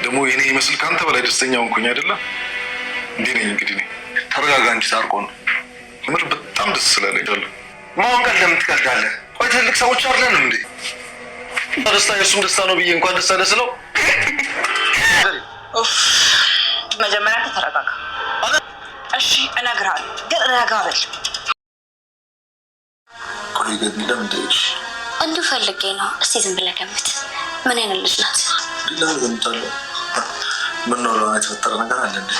ደግሞ የኔ ይመስል ካንተ በላይ ደስተኛ ሆንኩኝ አይደለ? እንዴ ነኝ እንግዲህ ነኝ። ተረጋጋ እንጂ ሳርቆ ነው። ምር በጣም ደስ ስላለኝ አይደለ? ማን ቀልድ ለምትቀልዳለህ? ቆይ ትልቅ ሰዎች አይደለንም እንዴ? ደስታ የእሱም ደስታ ነው ብዬ እንኳን ደስ አለ ስለው መጀመሪያ ተረጋጋ። እሺ እነግርሃለሁ፣ ግን ረጋ በል። ቆይ ግን ለምንድነሽ? እንዲሁ ፈልጌ ነው። እስቲ ዝም ብለህ ገምት። ምን አይነት ልጅ ናት? ሌላ ገምታለሁ። ምን ነው ለሆነ የተፈጠረ ነገር አለ እንዴ?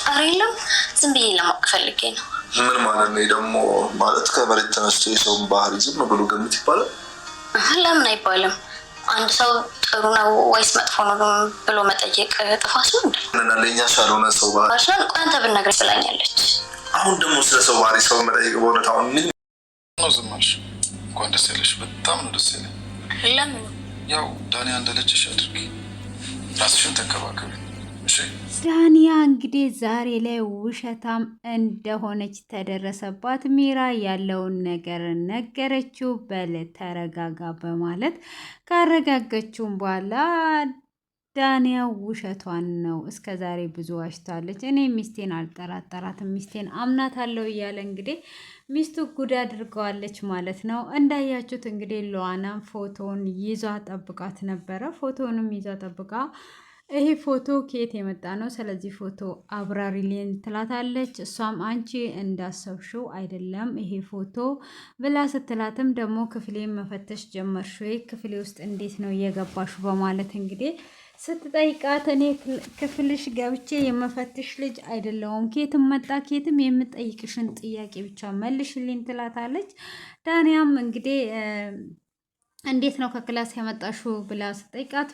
ኧረ የለም፣ ዝም ብዬ ለማወቅ ፈልጌ ነው። ምን ማለት ነው ደግሞ? ማለት ከመሬት ተነስቶ የሰውን ባህሪ ዝም ብሎ ገምት ይባላል? ለምን አይባልም? አንድ ሰው ጥሩ ነው ወይስ መጥፎ ነው ብሎ መጠየቅ ጥፋት ነው እንዴ? ለእኛ ሳልሆነ ሰው ባህሪ ቆይ አንተ ብትነግረኝ ብላኛለች። አሁን ደግሞ ስለ ሰው ባህሪ ሰው መጠየቅ በእውነት አሁን ምን ነው? ዝም አልሽ። እንኳን ደስ ያለሽ። በጣም ነው ደስ ያለኝ። ለምን? ያው ዳንያ እንዳለችሽ አድርጊ፣ ራስሽን ተንከባከቢ። እሺ ዳንያ እንግዲህ ዛሬ ላይ ውሸታም እንደሆነች ተደረሰባት። ሚራ ያለውን ነገር ነገረችው። በል ተረጋጋ በማለት ካረጋገችውም በኋላ ዳንያ ውሸቷን ነው፣ እስከ ዛሬ ብዙ ዋሽታለች። እኔ ሚስቴን አልጠራጠራትም፣ ሚስቴን አምናታለሁ እያለ እንግዲህ ሚስቱ ጉድ አድርገዋለች ማለት ነው። እንዳያችሁት እንግዲህ ሉዋናም ፎቶውን ይዟ ጠብቃት ነበረ። ፎቶውንም ይዟ ጠብቃ ይሄ ፎቶ ከየት የመጣ ነው? ስለዚህ ፎቶ አብራሪልኝ ትላታለች። እሷም አንቺ እንዳሰብሽው አይደለም ይሄ ፎቶ ብላ ስትላትም ደግሞ ክፍሌን መፈተሽ ጀመርሽ ወይ? ክፍሌ ውስጥ እንዴት ነው የገባሹ? በማለት እንግዲህ ስትጠይቃት እኔ ክፍልሽ ገብቼ የመፈትሽ ልጅ አይደለሁም፣ ኬትም መጣ ኬትም የምጠይቅሽን ጥያቄ ብቻ መልሽልኝ ትላታለች። ዳንያም እንግዲህ እንዴት ነው ከክላስ ያመጣሹ ብላ ስትጠይቃት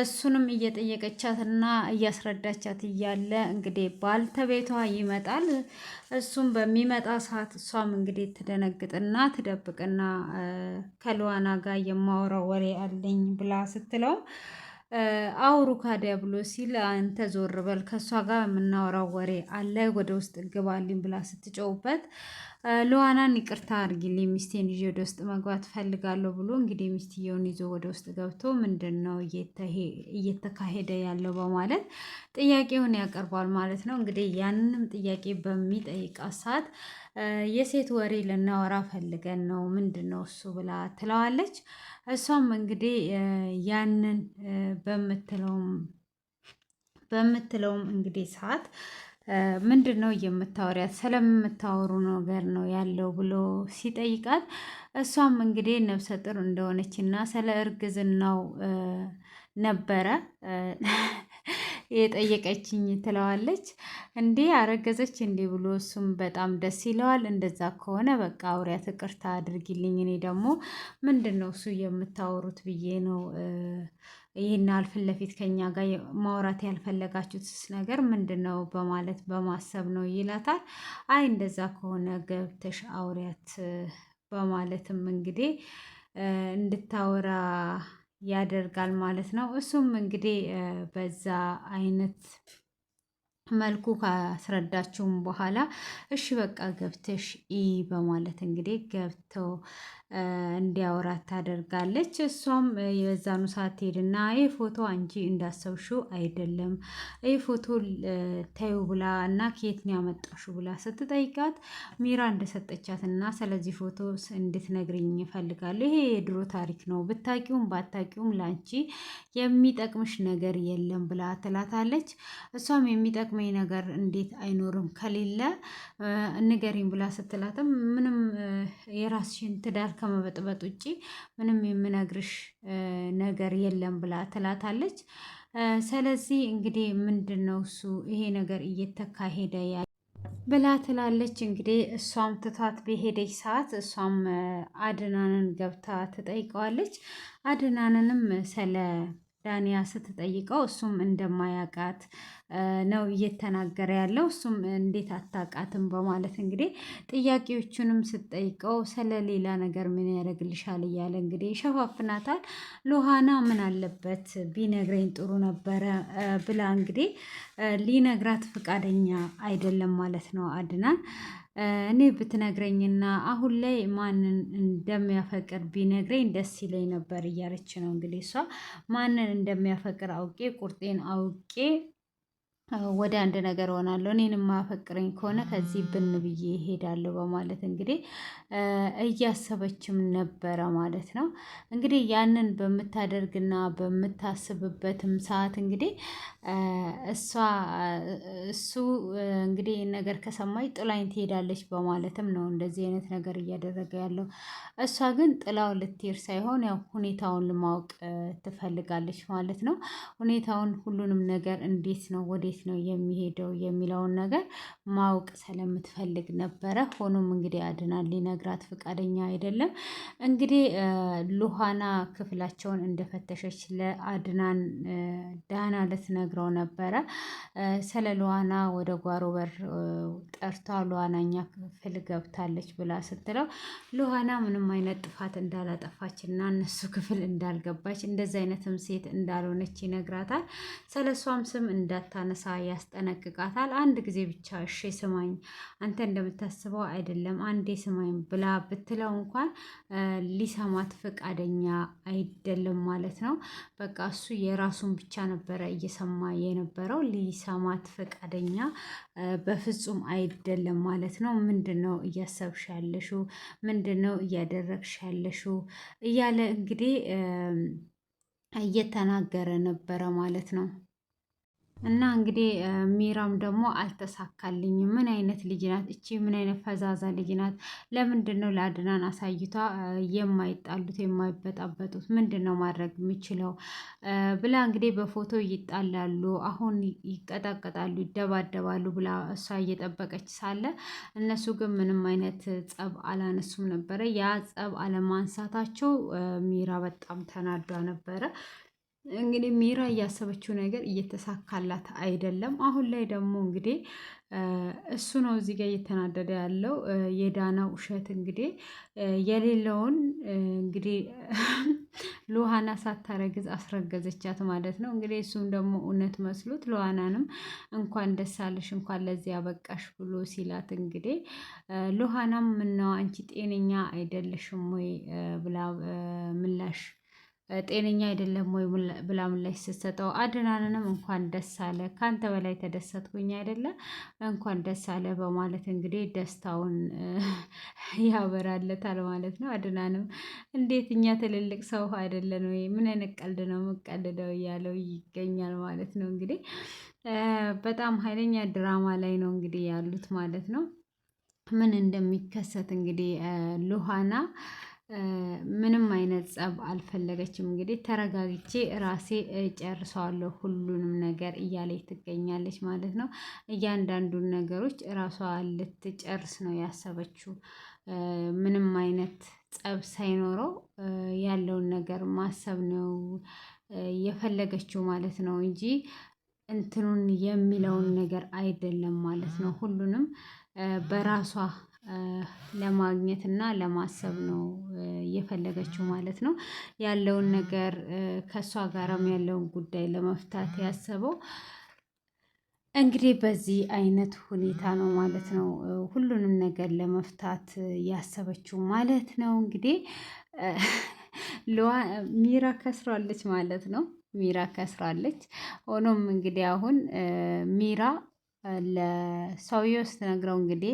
እሱንም እየጠየቀቻት እና እያስረዳቻት እያለ እንግዲህ ባልተቤቷ ይመጣል። እሱም በሚመጣ ሰዓት እሷም እንግዲህ ትደነግጥና ትደብቅና ከሉዋና ጋር የማወራው ወሬ አለኝ ብላ ስትለው አውሩ ካዲያ ብሎ ሲል አንተ ዞር በል ከእሷ ጋር የምናወራው ወሬ አለ ወደ ውስጥ ግባልኝ ብላ ስትጨውበት ሉዋናን ይቅርታ አድርጊልኝ ሚስቴን ይዤ ወደ ውስጥ መግባት ፈልጋለሁ ብሎ እንግዲህ ሚስትየውን ይዞ ወደ ውስጥ ገብቶ ምንድን ነው እየተካሄደ ያለው በማለት ጥያቄውን ያቀርባል ማለት ነው። እንግዲህ ያንንም ጥያቄ በሚጠይቃት ሰዓት የሴት ወሬ ልናወራ ፈልገን ነው ምንድን ነው እሱ ብላ ትለዋለች። እሷም እንግዲህ ያንን በምትለውም እንግዲህ ሰዓት ምንድን ነው የምታወሪያት? ስለምታወሩ ነገር ነው ያለው ብሎ ሲጠይቃት እሷም እንግዲህ ነፍሰ ጡር እንደሆነች እና ስለ እርግዝናው ነበረ የጠየቀችኝ ትለዋለች። እንዴ አረገዘች እንዴ ብሎ እሱም በጣም ደስ ይለዋል። እንደዛ ከሆነ በቃ አውሪያት፣ ይቅርታ አድርጊልኝ። እኔ ደግሞ ምንድን ነው እሱ የምታወሩት ብዬ ነው ይህን ፊት ለፊት ከኛ ጋር ማውራት ያልፈለጋችሁት ነገር ምንድን ነው በማለት በማሰብ ነው ይላታል። አይ እንደዛ ከሆነ ገብተሽ አውሪያት በማለትም እንግዲህ እንድታወራ ያደርጋል ማለት ነው። እሱም እንግዲህ በዛ አይነት መልኩ ካስረዳችውም በኋላ እሺ በቃ ገብተሽ በማለት እንግዲህ ገብተው እንዲያወራት ታደርጋለች። እሷም የዛኑ ሰዓት ሄድና ይህ ፎቶ አንቺ እንዳሰብሽው አይደለም፣ ይህ ፎቶ ተዩ ብላ እና ከየት ነው ያመጣሽው ብላ ስትጠይቃት ሚራ እንደሰጠቻት እና ስለዚህ ፎቶ እንድትነግሪኝ እፈልጋለሁ። ይሄ የድሮ ታሪክ ነው፣ ብታቂውም ባታቂውም ለአንቺ የሚጠቅምሽ ነገር የለም ብላ ትላታለች። እሷም የሚጠቅመኝ ነገር እንዴት አይኖርም ከሌለ ንገሪኝ ብላ ስትላትም ምንም የራስሽን ትዳር ከመበጥበጥ ውጭ ምንም የምነግርሽ ነገር የለም ብላ ትላታለች። ስለዚህ እንግዲህ ምንድን ነው እሱ ይሄ ነገር እየተካሄደ ብላ ትላለች። እንግዲህ እሷም ትቷት በሄደች ሰዓት እሷም አድናንን ገብታ ትጠይቀዋለች። አድናንንም ስለ ዳንያ ስትጠይቀው እሱም እንደማያውቃት ነው እየተናገረ ያለው። እሱም እንዴት አታውቃትም በማለት እንግዲህ ጥያቄዎቹንም ስትጠይቀው ስለሌላ ነገር ምን ያደርግልሻል እያለ እንግዲህ ይሸፋፍናታል። ሉዋና ምን አለበት ቢነግረኝ ጥሩ ነበረ ብላ እንግዲህ ሊነግራት ፈቃደኛ አይደለም ማለት ነው አድናን። እኔ ብትነግረኝና አሁን ላይ ማንን እንደሚያፈቅር ቢነግረኝ ደስ ይለኝ ነበር እያለች ነው እንግዲህ እሷ ማንን እንደሚያፈቅር አውቄ ቁርጤን አውቄ ወደ አንድ ነገር ሆናለሁ እኔን የማያፈቅረኝ ከሆነ ከዚህ ብን ብዬ እሄዳለሁ በማለት እንግዲህ እያሰበችም ነበረ ማለት ነው። እንግዲህ ያንን በምታደርግና በምታስብበትም ሰዓት እንግዲህ እሱ እንግዲህ ነገር ከሰማች ጥላኝ ትሄዳለች በማለትም ነው እንደዚህ አይነት ነገር እያደረገ ያለው። እሷ ግን ጥላው ልትሄድ ሳይሆን ያው ሁኔታውን ለማወቅ ትፈልጋለች ማለት ነው። ሁኔታውን ሁሉንም ነገር እንዴት ነው ወዴት ነው የሚሄደው የሚለውን ነገር ማወቅ ስለምትፈልግ ነበረ። ሆኖም እንግዲህ አድናን ሊነግራት ፈቃደኛ አይደለም። እንግዲህ ሉሃና ክፍላቸውን እንደፈተሸች ለአድናን ዳና ልትነግረው ነበረ። ስለ ሉሃና ወደ ጓሮ በር ጠርታ ሉሃና እኛ ክፍል ገብታለች ብላ ስትለው ሉሃና ምንም አይነት ጥፋት እንዳላጠፋች እና እነሱ ክፍል እንዳልገባች እንደዚ አይነትም ሴት እንዳልሆነች ይነግራታል። ስለ እሷም ስም እንዳታነሳ ያስጠነቅቃታል። አንድ ጊዜ ብቻ እሺ ስማኝ፣ አንተ እንደምታስበው አይደለም አንዴ ስማኝ ብላ ብትለው እንኳን ሊሰማት ፈቃደኛ አይደለም ማለት ነው። በቃ እሱ የራሱን ብቻ ነበረ እየሰማ የነበረው ሊሰማት ፈቃደኛ በፍጹም አይደለም ማለት ነው። ምንድነው እያሰብሽ ያለሽው? ምንድነው እያደረግሽ ያለሽው? እያለ እንግዲህ እየተናገረ ነበረ ማለት ነው። እና እንግዲህ ሚራም ደግሞ አልተሳካልኝም። ምን አይነት ልጅ ናት እቺ? ምን አይነት ፈዛዛ ልጅ ናት? ለምንድን ነው ለአድናን አሳይቷ የማይጣሉት የማይበጣበጡት? ምንድን ነው ማድረግ የምችለው ብላ እንግዲህ በፎቶ ይጣላሉ፣ አሁን ይቀጣቀጣሉ፣ ይደባደባሉ ብላ እሷ እየጠበቀች ሳለ እነሱ ግን ምንም አይነት ጸብ አላነሱም ነበረ። ያ ጸብ አለማንሳታቸው ሚራ በጣም ተናዷ ነበረ። እንግዲህ ሚራ እያሰበችው ነገር እየተሳካላት አይደለም። አሁን ላይ ደግሞ እንግዲህ እሱ ነው እዚህ ጋር እየተናደደ ያለው። የዳና ውሸት እንግዲህ የሌለውን እንግዲህ ሉሃና ሳታረግዝ አስረገዘቻት ማለት ነው። እንግዲህ እሱም ደግሞ እውነት መስሎት ሉሃናንም እንኳን ደስ አለሽ እንኳን ለዚህ ያበቃሽ ብሎ ሲላት እንግዲህ ሉሃናም ምነው አንቺ ጤነኛ አይደለሽም ወይ ብላ ምላሽ ጤነኛ አይደለም ወይ ብላ ምላሽ ስትሰጠው አድናንንም እንኳን ደስ አለ ካንተ በላይ ተደሰትኩኝ አይደለ እንኳን ደስ አለ በማለት እንግዲህ ደስታውን ያበራለታል ማለት ነው። አድናንም እንዴት እኛ ትልልቅ ሰው አይደለን ወይ? ምን አይነት ቀልድ ነው የምቀልደው እያለው ይገኛል ማለት ነው። እንግዲህ በጣም ኃይለኛ ድራማ ላይ ነው እንግዲህ ያሉት ማለት ነው። ምን እንደሚከሰት እንግዲህ ሉሃና ምንም አይነት ጸብ አልፈለገችም። እንግዲህ ተረጋግቼ ራሴ ጨርሰዋለሁ ሁሉንም ነገር እያለች ትገኛለች ማለት ነው። እያንዳንዱን ነገሮች ራሷ ልትጨርስ ነው ያሰበችው። ምንም አይነት ጸብ ሳይኖረው ያለውን ነገር ማሰብ ነው የፈለገችው ማለት ነው እንጂ እንትኑን የሚለውን ነገር አይደለም ማለት ነው። ሁሉንም በራሷ ለማግኘት እና ለማሰብ ነው የፈለገችው ማለት ነው። ያለውን ነገር ከእሷ ጋርም ያለውን ጉዳይ ለመፍታት ያሰበው እንግዲህ በዚህ አይነት ሁኔታ ነው ማለት ነው። ሁሉንም ነገር ለመፍታት ያሰበችው ማለት ነው። እንግዲህ ሚራ ከስራለች ማለት ነው። ሚራ ከስራለች። ሆኖም እንግዲህ አሁን ሚራ ለሰውየው ስትነግረው እንግዲህ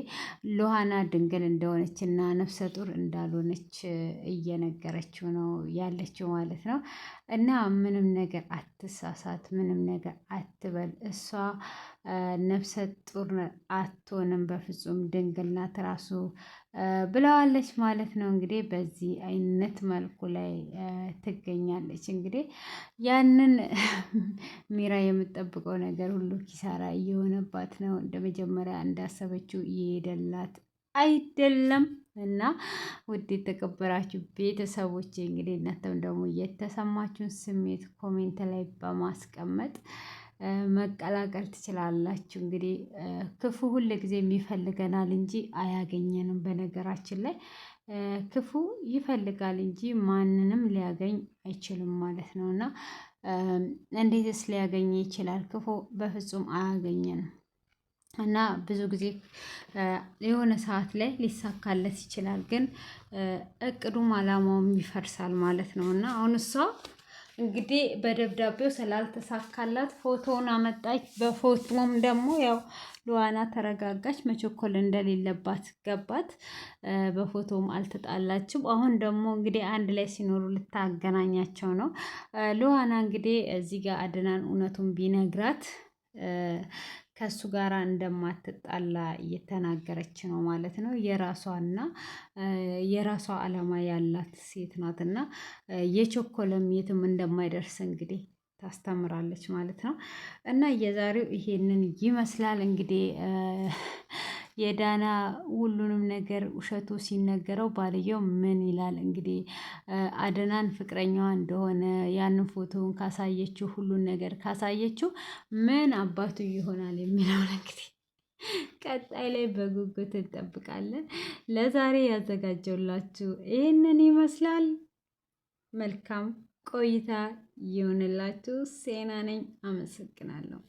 ሉሃና ድንግል እንደሆነች እና ነፍሰ ጡር እንዳልሆነች እየነገረችው ነው ያለችው ማለት ነው። እና ምንም ነገር አትሳሳት፣ ምንም ነገር አትበል፣ እሷ ነፍሰ ጡር አትሆንም፣ በፍጹም ድንግል ናት ራሱ ብለዋለች ማለት ነው። እንግዲህ በዚህ አይነት መልኩ ላይ ትገኛለች። እንግዲህ ያንን ሚራ የምትጠብቀው ነገር ሁሉ ኪሳራ እየሆነባት ነው። እንደ መጀመሪያ እንዳሰበችው እየሄደላት አይደለም። እና ውድ የተከበራችሁ ቤተሰቦች እንግዲህ እናንተም ደግሞ የተሰማችሁን ስሜት ኮሜንት ላይ በማስቀመጥ መቀላቀል ትችላላችሁ። እንግዲህ ክፉ ሁል ጊዜ የሚፈልገናል እንጂ አያገኘንም። በነገራችን ላይ ክፉ ይፈልጋል እንጂ ማንንም ሊያገኝ አይችልም ማለት ነው። እና እንዴትስ ሊያገኝ ይችላል? ክፉ በፍጹም አያገኘንም። እና ብዙ ጊዜ የሆነ ሰዓት ላይ ሊሳካለት ይችላል፣ ግን እቅዱም አላማውም ይፈርሳል ማለት ነው። እና አሁን እሷ እንግዲህ በደብዳቤው ስላልተሳካላት ፎቶውን አመጣች። በፎቶም ደግሞ ያው ሉዋና ተረጋጋች፣ መቸኮል እንደሌለባት ገባት። በፎቶም አልተጣላችም። አሁን ደግሞ እንግዲህ አንድ ላይ ሲኖሩ ልታገናኛቸው ነው። ሉዋና እንግዲህ እዚህ ጋር አድናን እውነቱን ቢነግራት ከሱ ጋር እንደማትጣላ እየተናገረች ነው ማለት ነው። የራሷና የራሷ አላማ ያላት ሴት ናት እና የቸኮለም የትም እንደማይደርስ እንግዲህ ታስተምራለች ማለት ነው። እና የዛሬው ይሄንን ይመስላል እንግዲህ የዳና ሁሉንም ነገር ውሸቱ ሲነገረው ባልየው ምን ይላል እንግዲህ አደናን ፍቅረኛዋ እንደሆነ ያንን ፎቶውን ካሳየችው ሁሉን ነገር ካሳየችው ምን አባቱ ይሆናል የሚለውን እንግዲህ ቀጣይ ላይ በጉጉት እንጠብቃለን። ለዛሬ ያዘጋጀውላችሁ ይህንን ይመስላል። መልካም ቆይታ ይሁንላችሁ። ሴና ነኝ። አመሰግናለሁ።